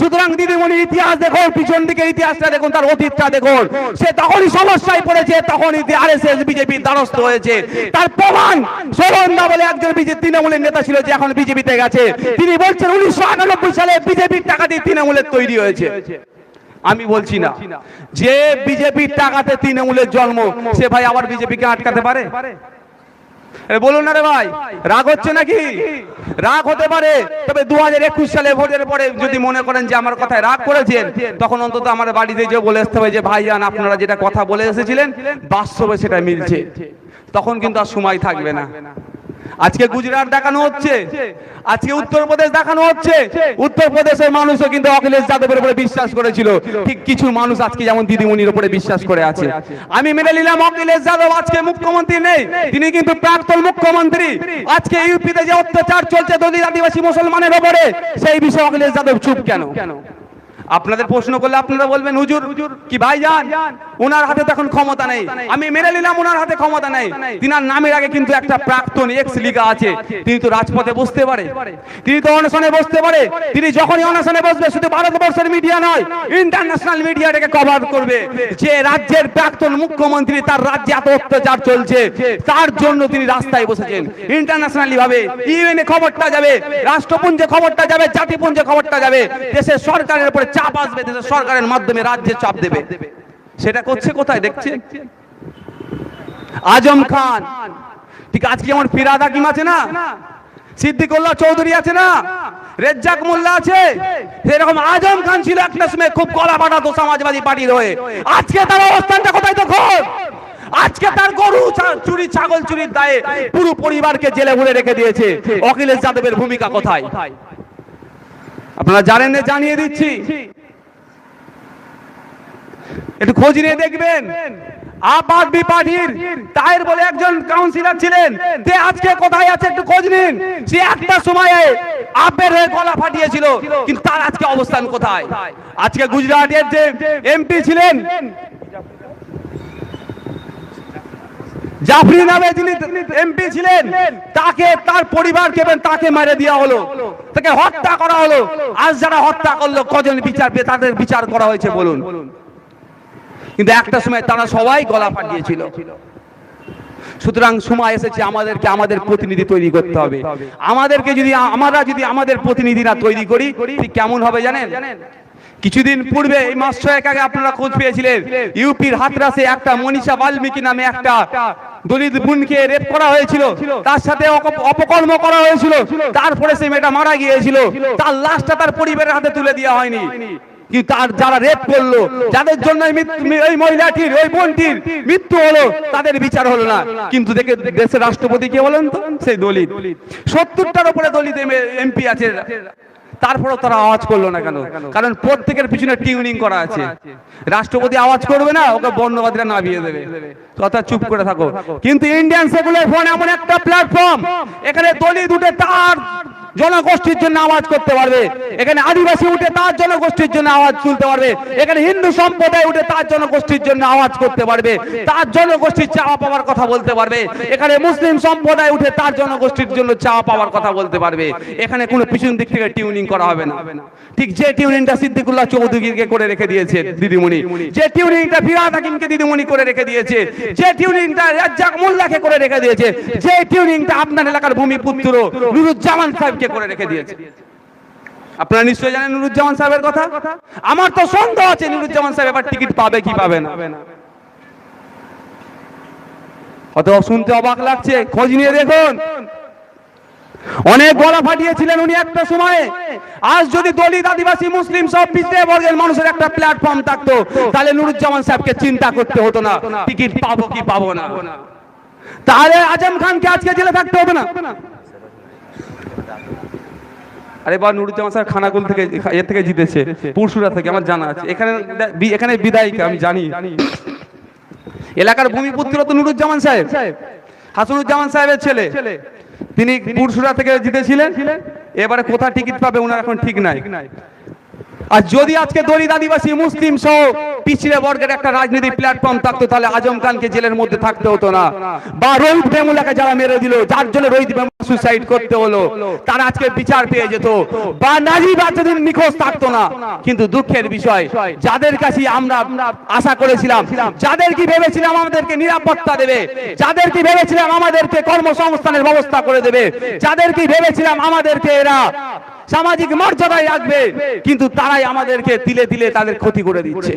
সুতরাং দিদিমণির ইতিহাস দেখুন, পিছন দিকে ইতিহাসটা দেখুন, তার অতীতটা দেখুন। সে তখনই সমস্যায় পড়েছে, তখনই আরএসএস বিজেপির দ্বারস্থ হয়েছে। তার প্রমাণ সোহনদা বলে একজন তৃণমূলের নেতা ছিল, যে এখন বিজেপিতে গেছে। তিনি বলছেন 1998 সালে বিজেপির টাকা দিয়ে তৃণমূলের তৈরি হয়েছে। আমি বলছি না যে বিজেপির টাকাতে তৃণমূলের জন্ম, সে ভাই আবার বিজেপিকে আটকাতে পারে? বলুন না রে ভাই, রাগ হচ্ছে নাকি? রাগ হতে পারে, তবে 2021 সালে ভোটের পরে যদি মনে করেন যে আমার কথায় রাগ করেছেন, তখন অন্তত আমার বাড়িতে যে বলে আসতে হবে যে ভাইজান আপনারা যেটা কথা বলে এসেছিলেন বাস্তবে সেটা মিলছে। তখন কিন্তু আর সময় থাকবে না। আজকে গুজরাট দেখানো হচ্ছে, আজকে উত্তরপ্রদেশ দেখানো হচ্ছে। উত্তরপ্রদেশের মানুষও কিন্তু অখিলেশ যাদবের উপরে বিশ্বাস করেছিল, ঠিক কিছু মানুষ আজকে যেমন দিদিমণির উপরে বিশ্বাস করে আছে। আমি মেনে নিলাম অখিলেশ যাদব আজকে মুখ্যমন্ত্রী নেই, তিনি কিন্তু প্রাক্তন মুখ্যমন্ত্রী। আজকে ইউপিতে যে অত্যাচার চলছে দলিত আদিবাসী মুসলমানের উপরে, সেই বিষয়ে অখিলেশ যাদব চুপ কেন? আপনাদের প্রশ্ন করলে আপনারা বলবেন হুজুর কি ভাইজান ওনার হাতে তখন ক্ষমতা নেই। আমি মেনে নিলাম ওনার হাতে ক্ষমতা নেই, তিনার নামের আগে কিন্তু একটা প্রাক্তন এক্স লিগা আছে। তিনি তো রাজপথে বসতে পারে, তিনি তো অনশনে বসতে পারে। তিনি যখনই অনশনে বসবে শুধু ভারতবর্ষের মিডিয়া নয়, ইন্টারন্যাশনাল মিডিয়া এটাকে কভার করবে যে রাজ্যের প্রাক্তন মুখ্যমন্ত্রী, তার রাজ্যে এত অত্যাচার চলছে, তার জন্য তিনি রাস্তায় বসেছেন। ইন্টারন্যাশনালি ভাবে ইউএনএ খবরটা যাবে, রাষ্ট্রপুঞ্জে খবরটা যাবে, জাতিপুঞ্জে খবরটা যাবে, দেশের সরকারের উপরে চাপ আসবে, দেশের সরকারের মাধ্যমে রাজ্যে চাপ দেবে। সেটা করছে কোথায় দেখছেন? আজম খান, ঠিক আজকে যেমন ফিরাদ হাকিম আছে না, সিদ্দিকুল্লাহ চৌধুরী আছে না, রেজ্জাক মোল্লা আছে, সেরকম আজম খান ছিল একটা সময় খুব গলা বাটাতো সমাজবাদী পার্টির হয়ে। আজকে তার অবস্থানটা কোথায় দেখুন। আজকে তার গরু চুরি, ছাগল চুরির দায়ে পুরো পরিবারকে জেলে ভরে রেখে দিয়েছে। অখিলেশ যাদবের ভূমিকা কোথায় আপনারা জানেন না, জানিয়ে দিচ্ছি, একটু খোঁজ নিয়ে দেখবেন। আপ আদমি পার্টির তাহের বলে একজন কাউন্সিলর ছিলেন, যে আজকে কোথায় আছে একটু খোঁজ নিন। সে একটা সময়ে আপের হয়ে গলা ফাটিয়েছিল, কিন্তু তার আজকে অবস্থান কোথায়? আজকে গুজরাটের যে এমপি ছিলেন জাফরি নামে, যিনি এমপি ছিলেন, তাকে তার পরিবারকে তাকে মেরে দেওয়া হলো, তাকে হত্যা করা হলো। আজ যারা হত্যা করলো কজন বিচার পেয়ে তাদের বিচার করা হয়েছে বলুন? কিন্তু একটা সময় তারা সবাই গলা ফাটিয়েছিল। সুতরাং সময় এসেছে আমাদেরকে আমাদের প্রতিনিধি তৈরি করতে হবে। আমাদেরকে যদি আমরা যদি আমাদের প্রতিনিধি না তৈরি করি, ঠিক কেমন হবে জানেন? কিছুদিন পূর্বে এই মাস 6 আগে আপনারা খোঁজ পেয়েছিলেন ইউপির হাতরাসে একটা মনীষা বাল্মীকি নামে একটা দলিত বোনকে রেপ করা হয়েছিল, তার সাথে অপকর্ম করা হয়েছিল, তারপরে সেই মেয়েটা মারা গিয়েছিল। তার লাশটা তার পরিবারের হাতে তুলে দেওয়া হয়নি, কিন্তু তার যারা রেপ করলো, যাদের জন্য এই মহিলাটির ওই বোনটির মৃত্যু হলো, তাদের বিচার হলো না। কিন্তু দেখে দেশের রাষ্ট্রপতি কে বলেন তো, সেই দলিত। 70টার উপরে দলিত এমপি আছে, তারপরেও তারা আওয়াজ করলো না কেন? কারণ প্রত্যেকের পিছনে টিউনিং করা আছে। রাষ্ট্রপতি আওয়াজ করবে না, ওকে বর্ণবাদীরা নামিয়ে দেবে, কথা চুপ করে থাকো। কিন্তু ইন্ডিয়ান সেকুলার ফ্রন্ট এমন একটা প্ল্যাটফর্ম, এখানে দলিত উঠে তার জনগোষ্ঠীর জন্য আওয়াজ করতে পারবে, এখানে আদিবাসী উঠে তার জনগোষ্ঠীর জন্য আওয়াজ তুলতে পারবে, এখানে হিন্দু সম্প্রদায় উঠে তার জনগোষ্ঠীর জন্য আওয়াজ করতে পারবে, তার জনগোষ্ঠীর চাওয়া পাওয়ার কথা বলতে পারবে, এখানে মুসলিম সম্প্রদায় উঠে তার জনগোষ্ঠীর জন্য চাওয়া পাওয়ার কথা বলতে পারবে। এখানে কোনো পিছন দিক থেকে টিউনিং করা হবে না। ঠিক যে টিউনিংটা সিদ্দিকুল্লাহ চৌধুরীকে করে রেখে দিয়েছে দিদিমণি, যে টিউনিংটা ফিরহাদ হাকিমকে দিদিমণি করে রেখে দিয়েছে, যে টিউনিংটা রাজ্জাক মোল্লাকে করে রেখে দিয়েছে, যে টিউনিংটা আপনার এলাকার ভূমিপুত্র নুরুজ্জামান সাহেব করে রেখে দিয়েছে। আপনারা নিশ্চয়ই জানেন নুরুজ্জামান সাহেবের কথা। আমার তো সন্দেহ আছে নুরুজ্জামান সাহেব এবার টিকিট পাবে কি পাবে না। অত শুনতে অবাক লাগছে, খোঁজ নিয়ে দেখুন। অনেক গলা ফাটিয়েছিলেন উনি একটা সময়ে। আজ যদি দলিত আদিবাসী মুসলিম সব পিছিয়ে বর্গের মানুষের একটা প্ল্যাটফর্ম থাকতো, তাহলে নুরুজ্জামান সাহেবকে চিন্তা করতে হতো না টিকিট পাবো কি পাবো না। তাহলে আজম খানকে আজকে জেলে থাকতে হবে না। আরে বা নুরুজ্জামান স্যার খানাকুল থেকে এর থেকে জিতেছে, পুরসুরা থেকে, আমার জানা আছে। এখানে বিধায়িকা আমি জানি, এলাকার ভূমিপুত্র তো নুরুজ্জামান সাহেব, হাসানুজ্জামান সাহেবের ছেলে। তিনি পুরসুরা থেকে জিতেছিলেন, এবারে কোথা টিকিট পাবে ওনার এখন ঠিক নাই। আর যদি আজকে দলিত আদিবাসী মুসলিম সহ পিছিয়ে বর্গের একটা রাজনৈতিক প্ল্যাটফর্ম থাকতো তাহলে আজম খানকে জেলের মধ্যে থাকতে হতো না, বা রোহিত ভেমুলাকে যারা মেরে দিল যার জন্য রোহিত ভেমুলা সুসাইড করতে হলো তারা আজকে বিচার পেয়ে যেত, বা নাজিব এতদিন নিখোঁজ থাকতো না। কিন্তু দুঃখের বিষয় যাদের কাছে আমরা আশা করেছিলাম, যাদের কি ভেবেছিলাম আমাদেরকে নিরাপত্তা দেবে, যাদের কি ভেবেছিলাম আমাদেরকে কর্মসংস্থানের ব্যবস্থা করে দেবে, যাদের কি ভেবেছিলাম আমাদেরকে এরা সামাজিক মর্যাদায় রাখবে, কিন্তু তারাই আমাদেরকে তিলে তিলে তাদের ক্ষতি করে দিচ্ছে।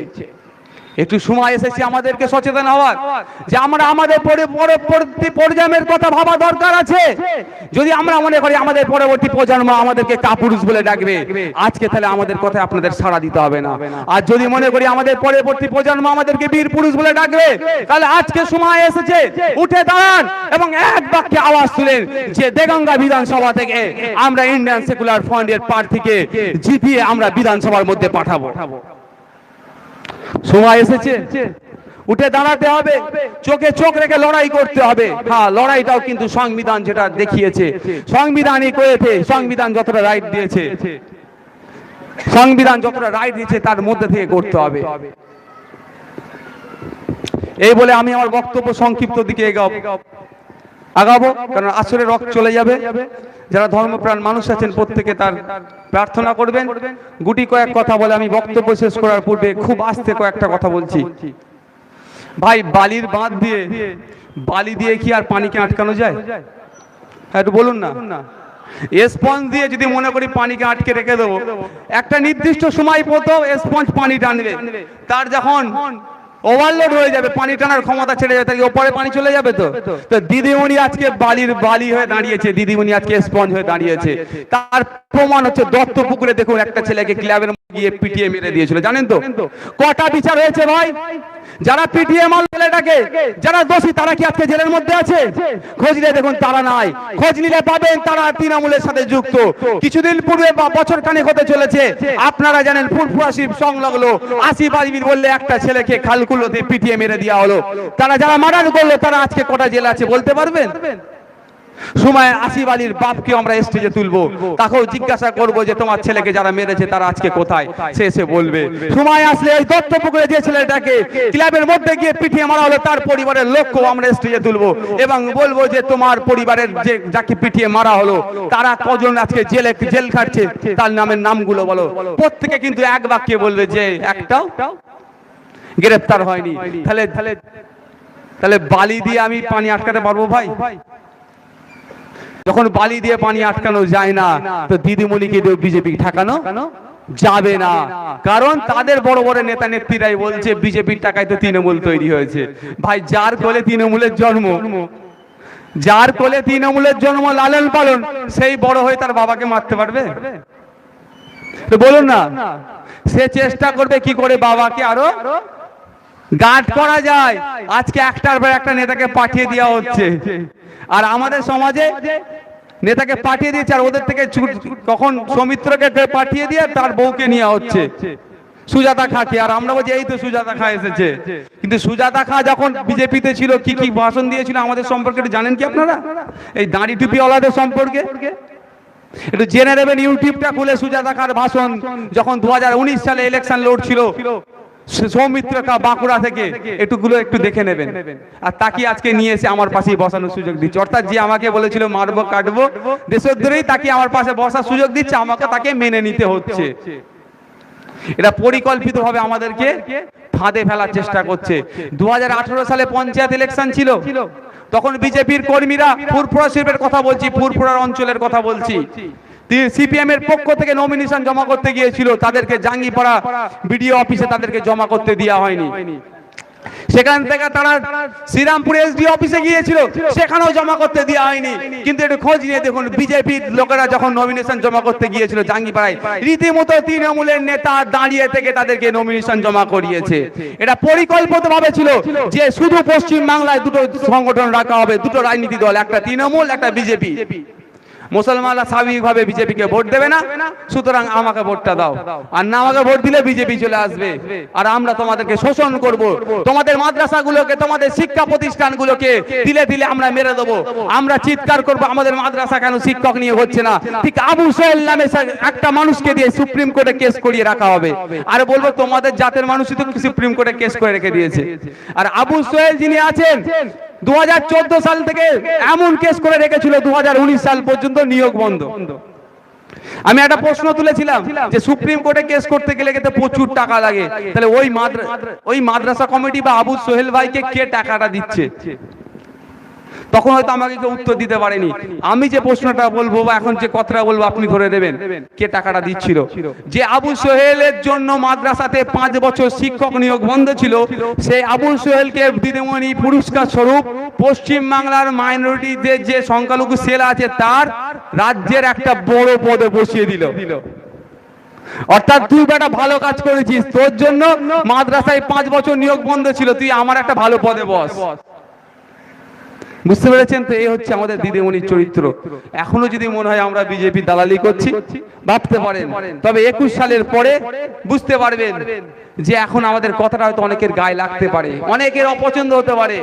একটু সময় এসেছে আমাদেরকে সচেতন হওয়ার, যে আমরা আমাদের পরবর্তী প্রজন্মের কথা ভাবা দরকার আছে। যদি আমরা মনে করি আমাদের পরবর্তী প্রজন্ম আমাদেরকে কাপুরুষ বলে ডাকবে, আজকে তাহলে আমাদের কথায় আপনাদের সাড়া দিতে হবে না। আর যদি মনে করি আমাদের পরবর্তী প্রজন্ম আমাদেরকে বীর পুরুষ বলে ডাকবে, তাহলে আজকে সময় এসেছে উঠে দাঁড়ান এবং এক বাক্যে আওয়াজ তুলেন যে দেগঙ্গা বিধানসভা থেকে আমরা ইন্ডিয়ান সেকুলার ফ্রন্টের প্রার্থীকে জিতিয়ে আমরা বিধানসভার মধ্যে পাঠাবো। সময় এসেছে, উঠে দাঁড়াতে হবে, চোখে চোখ রেখে লড়াই করতে হবে। হ্যাঁ, লড়াইটাও কিন্তু সংবিধান যেটা দেখিয়েছে, সংবিধানই করেছে, সংবিধান যতটা রাইট দিয়েছে, সংবিধান যতটা রাইট দিয়েছে তার মধ্যে থেকে করতে হবে। এই বলে আমি আমার বক্তব্য সংক্ষিপ্ত দিকে আগাবো, কারণ আসলে রক্ত চলে যাবে। যারা ধর্মপ্রাণ মানুষ আছেন প্রত্যেকে তার প্রার্থনা করবেন। গুটি কয়েক কথা বলে আমি বক্তব্য শেষ করার পূর্বে খুব আস্তে কয়েকটা কথা বলছি। ভাই, বালির বাঁধ দিয়ে, বালি দিয়ে কি আর পানিকে আটকানো যায়? হ্যাঁ, একটু বলুন না। স্পঞ্জ দিয়ে যদি মনে করি পানিকে আটকে রেখে দেবো, একটা নির্দিষ্ট সময় পর্যন্ত স্পঞ্জ পানি টানবে, তার যখন ওভারলোড হয়ে যাবে, পানি টানার ক্ষমতা ছেড়ে যাবে, তাই ওপরে পানি চলে যাবে। তো দিদিমণি আজকে বালির বালি হয়ে দাঁড়িয়েছে, দিদিমণি আজকে স্পঞ্জ হয়ে দাঁড়িয়েছে। তার প্রমাণ হচ্ছে দত্ত পুকুরে দেখুন একটা ছেলেকে ক্লাবের গিয়ে পিটিয়ে মেরে দিয়েছিল, জানেন তো? কটা বিচার হয়েছে ভাই? যারা পিটিয়ে মারল ছেলেটাকে, যারা দোষী তারা কি আজকে জেলের মধ্যে আছে? খোঁজ নিলে দেখুন তারা নাই, খোঁজ নিলে পাবেন তারা তৃণমূলের সাথে যুক্ত। কিছুদিন পূর্বে বা বছর খানেক হতে চলেছে, আপনারা জানেন ফুরফুরা শিব সংলগ্ন আসিফ আজমির বললে একটা ছেলেকে খালকুলোতে পিটিয়ে মেরে দেওয়া হলো। তারা যারা মার্ডার করলো তারা আজকে কটা জেলে আছে বলতে পারবেন? সময় আসিফ আলীর বাপকে আমরা স্টেজে তুলবো, তাকেও জিজ্ঞাসা করবো যে তোমার ছেলেকে যারা মেরেছে তারা আজকে কোথায়, সে এসে বলবে। সময় আসলে এই দত্তপুকুরে যে ছেলেটাকে ক্লাবের মধ্যে গিয়ে পিটিয়ে মারা হলো তার পরিবারের লোককেও আমরা স্টেজে তুলবো এবং বলবো যে তোমার পরিবারের যে যাকে পিটিয়ে মারা হলো তারা কজন আজকে জেল খাটছে, তার নামের নামগুলো বলো। প্রত্যেকে কিন্তু এক বাক্যে বলবে যে একটাও গ্রেফতার হয়নি। তাহলে বালি দিয়ে আমি পানি আটকাতে পারবো ভাই? যখন বালি দিয়ে পানি আটকানো যায় না, তো দিদিমণিকে বিজেপি ঠেকানো যাবে না। কারণ তাদের বড় বড় নেতা নেত্রীরাই বলছে বিজেপির টাকায় তো তৃণমূল তৈরি হয়েছে। ভাই, যার কোলে তৃণমূলের জন্ম, যার কোলে তৃণমূলের জন্ম, লালন পালন, সেই বড় হয়ে তার বাবাকে মারতে পারবে? তো বলুন না, সে চেষ্টা করবে কি করে বাবাকে আরো গার্ড করা যায়। আজকে একটার পর একটা নেতাকে পাঠিয়ে দেওয়া হচ্ছে, আর আমাদের সমাজে নেতাকে পাঠিয়ে দিয়েছে আর ওদের থেকে তখন সৌমিত্রকে পাঠিয়ে দিয়ে তার বউকে নেওয়া হচ্ছে, সুজাতা খাকে। আর আমরা বলছি এই তো সুজাতা খা এসেছে। কিন্তু সুজাতা খা যখন বিজেপিতে ছিল কি কি ভাষণ দিয়েছিল আমাদের সম্পর্কে জানেন কি আপনারা? এই দাঁড়ি টুপিওয়ালাদের সম্পর্কে একটু জেনে নেবেন। ইউটিউবটা খুলে সুজাতা খার ভাষণ যখন 2019 সালে ইলেকশন লড়ছিল সৌমিত্রকা বাঁকুড়া থেকে, একটু দেখে নেবেন। আর তাকে আজকে নিয়ে এসে আমার পাশে বসানোর সুযোগ দিচ্ছে। অর্থাৎ যে আমাকে বলেছিল মারবো কাটবো দেশদ্রোহী, তাকে আমার পাশে বসার সুযোগ দিচ্ছে, আমাকে তাকে মেনে নিতে হচ্ছে। এটা পরিকল্পিতভাবে আমাদেরকে ফাঁদে ফেলার চেষ্টা করছে। 2018 সালে পঞ্চায়েত ইলেকশন ছিল, তখন বিজেপির কর্মীরা ফুরফুরা শিল্পের কথা বলছি, ফুরফুরার অঞ্চলের কথা বলছি, সিপিএম এর পক্ষ থেকে নমিনেশন জমা করতে গিয়েছিল, তাদেরকে জাঙ্গিপাড়া বিডিও অফিসে তাদেরকে জমা করতে দেওয়া হয়নি। সেখান থেকে তারা শ্রীরামপুর এসডি অফিসে গিয়েছিল, সেখানেও জমা করতে দেওয়া হয়নি। কিন্তু একটু খোঁজ নিয়ে দেখুন, বিজেপির লোকেরা যখন নমিনেশন জমা করতে গিয়েছিল জাঙ্গিপাড়ায়, রীতিমতো তৃণমূলের নেতা দাঁড়িয়ে থেকে তাদেরকে নমিনেশন জমা করিয়েছে। এটা পরিকল্পিতভাবে ছিল যে শুধু পশ্চিম বাংলায় দুটো সংগঠন রাখা হবে, দুটো রাজনীতি দল, একটা তৃণমূল একটা বিজেপি। মুসলমানরা স্বাভাবিকভাবে বিজেপিকে ভোট দেবে না, সুতরাং আমাকে ভোটটা দাও, আর না আমাকে ভোট দিলে বিজেপি চলে আসবে, আর আমরা তোমাদেরকে শোষণ করব, তোমাদের মাদ্রাসাগুলোকে, তোমাদের শিক্ষা প্রতিষ্ঠানগুলোকে দিলে দিলে আমরা মেরে দেবো, আমরা চিৎকার করব আমাদের মাদ্রাসা কেন শিক্ষক নিয়ে হচ্ছে না। ঠিক আবু সোহেল নামে একটা মানুষকে দিয়ে সুপ্রিম কোর্টে কেস করিয়ে রাখা হবে, আর বলবো তোমাদের জাতের মানুষই তো সুপ্রিম কোর্টে কেস করে রেখে দিয়েছে। আর আবু সোহেল যিনি আছেন 2014 সাল থেকে এমন কেস করে রেখেছিল 2019 সাল পর্যন্ত নিয়োগ বন্ধ। আমি একটা প্রশ্ন তুলেছিলাম যে সুপ্রিম কোর্টে কেস করতে গেলে কিন্তু প্রচুর টাকা লাগে, তাহলে ওই মাদ্রাসা কমিটি বা আবু সোহেল ভাইকে কে টাকাটা দিচ্ছে? তখন হয়তো আমাকে কেউ উত্তর দিতে পারেনি। আমি যে প্রশ্নটা বলবো বা এখন যে কথাটা বলবো আপনি ধরে দেবেন কে টাকাটা দিচ্ছিল। যে আবু সোহেলের জন্য মাদ্রাসাতে 5 বছর শিক্ষক নিয়োগ বন্ধ ছিল, সেই আবু সোহেলকে দিদিমণি পুরস্কার স্বরূপ পশ্চিম বাংলার মাইনরিটিদের যে সংখ্যালঘু সেল আছে তার রাজ্যের একটা বড় পদে বসিয়ে দিল। অর্থাৎ তুই বেটা ভালো কাজ করেছিস, তোর জন্য মাদ্রাসায় 5 বছর নিয়োগ বন্ধ ছিল, তুই আমার একটা ভালো পদে বস। বুঝতে পেরেছেন তো? এই হচ্ছে আমাদের দিদিমণির চরিত্র। এখনো যদি মনে হয় আমরা বিজেপি দালালি করছি, ভাবতে পারেন, তবে 21 সালের পরে বুঝতে পারবেন যে এখন আমাদের কথাটা হয়তো অনেকের গায়ে লাগতে পারে, অনেকের অপছন্দ হতে পারে।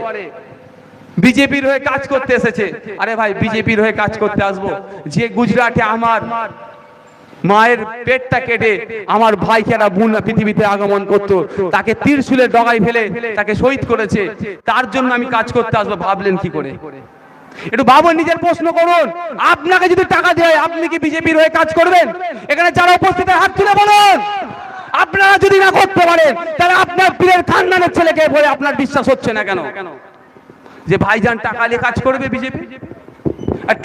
বিজেপির হয়ে কাজ করতে এসেছে, আরে ভাই বিজেপির হয়ে কাজ করতে আসবো, যে গুজরাটে আমার মায়ের পেটটা কেটে আমার ভাইকে একটা বোন পৃথিবীতে আগমন করতো, তাকে ত্রিশূলের ডগায় ফেলে তাকে শহীদ করেছে, তার জন্য আমি কাজ করতে আসবো, ভাবলেন কি করে? একটু ভাবুন, নিজের প্রশ্ন করুন, আপনাকে যদি টাকা দেয় আপনি কি বিজেপির হয়ে কাজ করবেন? এখানে যারা উপস্থিত হাত তুলে বলুন। আপনারা যদি না করতে পারেন তাহলে আপনার পীরের খানদানের ছেলেকে বলে আপনার বিশ্বাস হচ্ছে না কেন যে ভাইজান টাকা নিয়ে কাজ করবে বিজেপি?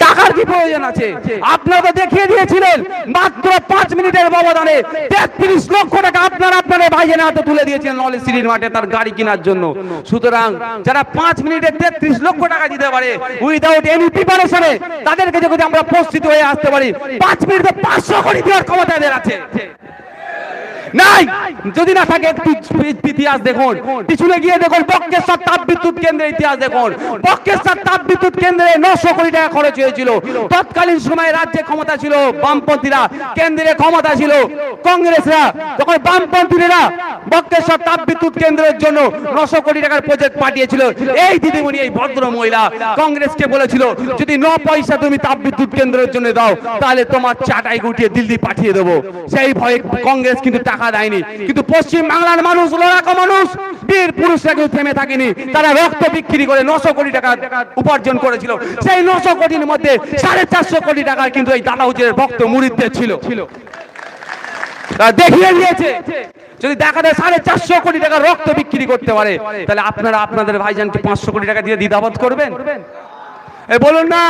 টাকার কি প্রয়োজন আছে? আপনারা তো দেখিয়ে দিয়েছিলেন মাত্র 5 মিনিটের ব্যবধানে 33 লক্ষ টাকা আপনার ভাইয়ের হাতে তুলে দিয়েছেন নলেজ সিটির মাঠে তার গাড়ি কেনার জন্য। সুতরাং যারা 5 মিনিটে 33 লক্ষ টাকা দিতে পারে উইদাউট এনি প্রিপারেশনে, তাদেরকে যদি আমরা প্রস্তুত হয়ে আসতে পারি 5 মিনিটে 500 কোটি দেওয়ার ক্ষমতা এদের আছে নাই? যদি না থাকে ইতিহাস দেখুন, পিছনে গিয়ে দেখুন বক্রেশ্বর তাপবিদ্যুৎ কেন্দ্রের ইতিহাস দেখুন। বক্রেশ্বর তাপবিদ্যুৎ কেন্দ্রে 900 কোটি টাকা খরচ হয়েছিল। তৎকালীন সময়ে রাজ্যে ক্ষমতা ছিল বামপন্থীরা, কেন্দ্রে ক্ষমতা ছিল কংগ্রেসরা। তখন বামপন্থীরা বক্রেশ্বর তাপবিদ্যুৎ কেন্দ্রের জন্য 900 কোটি টাকার প্রজেক্ট পাঠিয়েছিল। এই দিদিমণি, এই ভদ্র মহিলা কংগ্রেসকে বলেছিল যদি 9 পয়সা তুমি তাপবিদ্যুৎ কেন্দ্রের জন্য দাও তাহলে তোমার চাটাই গুটিয়ে দিল্লি পাঠিয়ে দেবো। সেই ভয়ে কংগ্রেস কিন্তু টাকা দেয়নি। কিন্তু পশ্চিম বাংলার মানুষ, লড়াকু মানুষ, বীর পুরুষরা কেউ থেমে থাকেনি। তারা রক্ত বিক্রি করে 900 কোটি টাকা উপার্জন করেছিল। সেই 900 কোটির মধ্যে 450 কোটি টাকা কিন্তু এই দাদা হুজুরের ভক্ত মুরিদদের ছিল। দেখিয়ে দিয়েছে যদি দেখা যায় 450 কোটি টাকা রক্ত বিক্রি করতে পারে, তাহলে আপনারা আপনাদের ভাইজানকে 500 কোটি টাকা দিয়ে দ্বিধাবোধ করবেন? বলুন না।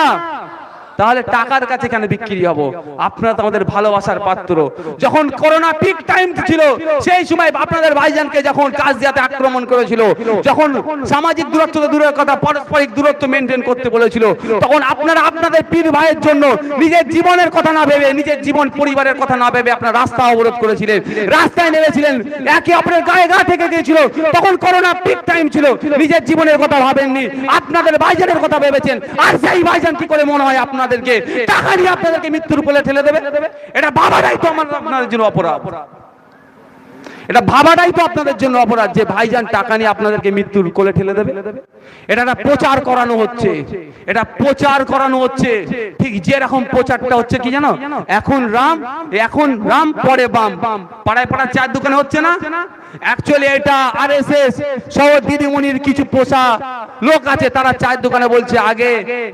তাহলে টাকার কাছে কেন বিক্রি হব? আপনারা তো আমাদের ভালোবাসার পাত্র। যখন করোনা পিক টাইম ছিল সেই সময় আপনাদের ভাইজানকে যখন কাজিয়াতে আক্রমণ করেছিল, যখন সামাজিক দূরত্ব তো দূরের কথা পারস্পরিক দূরত্ব মেনটেন করতে বলেছিল, তখন আপনারা আপনাদের পীর ভাইয়ের জন্য নিজের জীবনের কথা না ভেবে, নিজের জীবন পরিবারের কথা না ভেবে আপনারা রাস্তা অবরোধ করেছিলেন, রাস্তায় নেমেছিলেন, একে অপরের গায়ে গা থেকে গিয়েছিল। তখন করোনা পিক টাইম ছিল, নিজের জীবনের কথা ভাবেননি, আপনাদের ভাইজানের কথা ভেবেছেন। আর সেই ভাইজান কি করে মনে হয় আপনাদেরকে টাকা নিয়ে আপনাদেরকে মৃত্যুর কোলে ঠেলে দেবে? এটা ভাবাটাই তো আপনাদের জন্য অপরাধ। এটা ভাবাটাই তো আপনাদের জন্য অপরাধ যে ভাইজান টাকা নিয়ে আপনাদেরকে মৃত্যুর কোলে ঠেলে দেবে। এটা একটা প্রচার করানো হচ্ছে, এটা প্রচার করানো হচ্ছে। ঠিক যেরকম প্রচারটা হচ্ছে কি জানো, এখন রাম পরে বাম, পাড়ায় পাড়ায় চায়ের দোকানে হচ্ছে না? অ্যাকচুয়ালি এটা আরএসএস সহ দিদিমণির কিছু পোষা লোক আছে, তারা চায়ের দোকানে বলছে আগে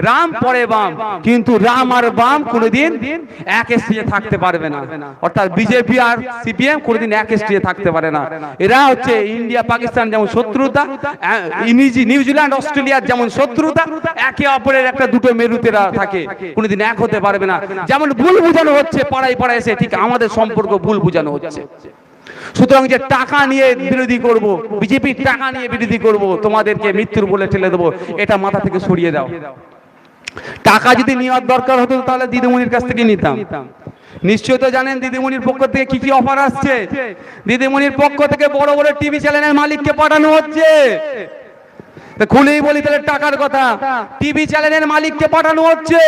রাম পরে বাম, কিন্তু রাম আর বাম কোনোদিন এক স্টেজে থাকতে পারবে না। অর্থাৎ বিজেপি আর সিপিএম কোনোদিন এক স্টেজে থাকতে পারে না। এরা হচ্ছে ইন্ডিয়া পাকিস্তান যেমন শত্রুতা, নিউজিল্যান্ড অস্ট্রেলিয়ার যেমন শত্রুতা, একে অপরের একটা দুটো মেরুতেরা থাকে, কোনোদিন এক হতে পারবে না। যেমন ভুল বুঝানো হচ্ছে পাড়ায় পাড়ায় এসে, ঠিক আমাদের সম্পর্ক ভুল বুঝানো হচ্ছে। সুতরাং যে টাকা নিয়ে বিরোধী করব, বিজেপির টাকা নিয়ে বিরোধী করব, তোমাদেরকে মৃত্যুর বলে ঠেলে দেবো, এটা মাথা থেকে সরিয়ে দাও। টাকা যদি নেওয়ার দরকার হতো তাহলে দিদিমণির কাছ থেকে নিতাম। নিশ্চয় তো জানেন দিদিমণির পক্ষ থেকে কি কি অফার আসছে। দিদিমণির পক্ষ থেকে বড় বড় টিভি চ্যানেলের মালিককে পাঠানো হচ্ছে তো খুলেই বলি তাহলে টাকার কথা, টিভি চ্যানেলের মালিককে পাঠানো হচ্ছে,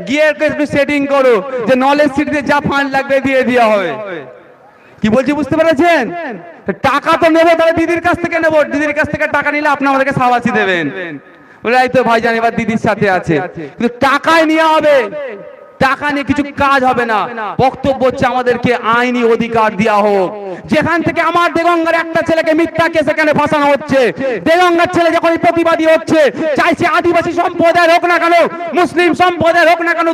গিয়ে একটু সেটিং করো যে নলেজ সিটিতে যা ফান্ড লাগবে দিয়ে দেওয়া হবে। কি বলছি বুঝতে পেরেছেন? টাকা তো নেবো, তাহলে দিদির কাছ থেকে নেবো, দিদির কাছ থেকে টাকা নিলে আপনি আমাদেরকে সাবাসি দেবেন, বলে এই তো ভাইজান এবার দিদির সাথে আছে, কিন্তু টাকায় নেওয়া হবে, টাকা নিয়ে কিছু কাজ হবে না। বক্তব্য হচ্ছে আমাদেরকে আইনি অধিকার দেওয়া হোক। যেখান থেকে আমার দেগঙ্গার একটা ছেলেকে মিথ্যা কেসে কেন ফাঁসানো হচ্ছে, দেগঙ্গার ছেলে যখন প্রতিবাদী হচ্ছে, চাইছে আদিবাসী সম্প্রদায়ের হোক না কেন, মুসলিম সম্প্রদায়ের হোক না কেন,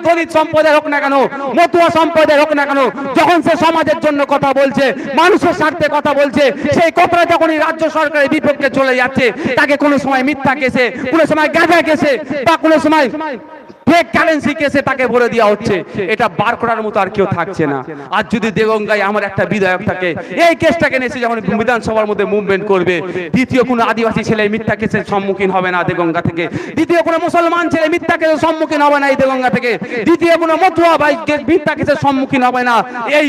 দলিত সম্প্রদায়ের হোক না কেন, মতুয়া সম্প্রদায়ের হোক না কেন, যখন সে সমাজের জন্য কথা বলছে, মানুষের স্বার্থে কথা বলছে, সেই কথাটা যখনই রাজ্য সরকারের বিপক্ষে চলে যাচ্ছে, তাকে কোনো সময় মিথ্যা কেসে, কোনো সময় গাঁজা কেসে, বা কোনো সময় ফেক কারেন্সি কেসে তাকে ভরে দেওয়া হচ্ছে। এটা বার করার মতো আর কেউ থাকছে না। আর যদি দেগঙ্গায় আমার একটা বিধায়ক থাকে, এই কেসটাকে নিয়ে যখন বিধানসভার মধ্যে মুভমেন্ট করবে, দ্বিতীয় কোনো আদিবাসী ছেলে মিথ্যা কেসের সম্মুখীন হবে না দেগঙ্গা থেকে, দ্বিতীয় কোনো মুসলমান ছেলে মিথ্যা কেসের সম্মুখীন হবে না এই দেগঙ্গা থেকে, দ্বিতীয় কোনো মতুয়া ভাই মিথ্যা কেসের সম্মুখীন হবে না এই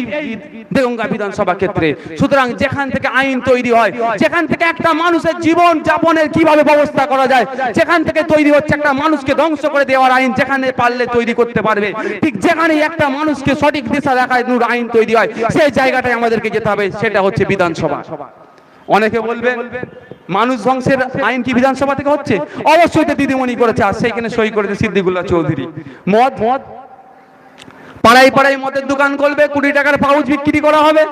দেগঙ্গা বিধানসভা ক্ষেত্রে। সুতরাং যেখান থেকে আইন তৈরি হয়, যেখান থেকে একটা মানুষের জীবন যাপনের কিভাবে ব্যবস্থা করা যায়, যেখান থেকে তৈরি হচ্ছে একটা মানুষকে ধ্বংস করে দেওয়ার আইন, যেখানে পারলে তৈরি করতে পারবে, ঠিক যেখানে একটা মানুষকে সঠিক দিশা দেখায় আইন তৈরি হয়, সেই জায়গাটায় আমাদেরকে যেতে হবে, সেটা হচ্ছে বিধানসভা। অনেকে বলবে মানুষ ধ্বংসের আইন কি বিধানসভা থেকে হচ্ছে? অবশ্যই তো দিদিমণি করেছে, আর সেইখানে সই করেছে সিদ্দিকুল্লাহ চৌধুরী। মদ পাড়ায় পাড়ায় মদের দোকান করবে, 20 টাকার পাউচ বিক্রি করা হবে,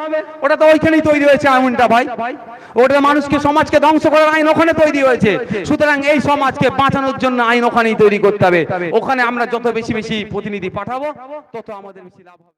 ওটা তো ওইখানেই তৈরি হয়েছে আইনটা ভাই, ওটা মানুষকে সমাজকে ধ্বংস করার আইন ওখানে তৈরি হয়েছে। সুতরাং এই সমাজকে বাঁচানোর জন্য আইন ওখানেই তৈরি করতে হবে। ওখানে আমরা যত বেশি বেশি প্রতিনিধি পাঠাবো, তত আমাদের বেশি লাভ হবে।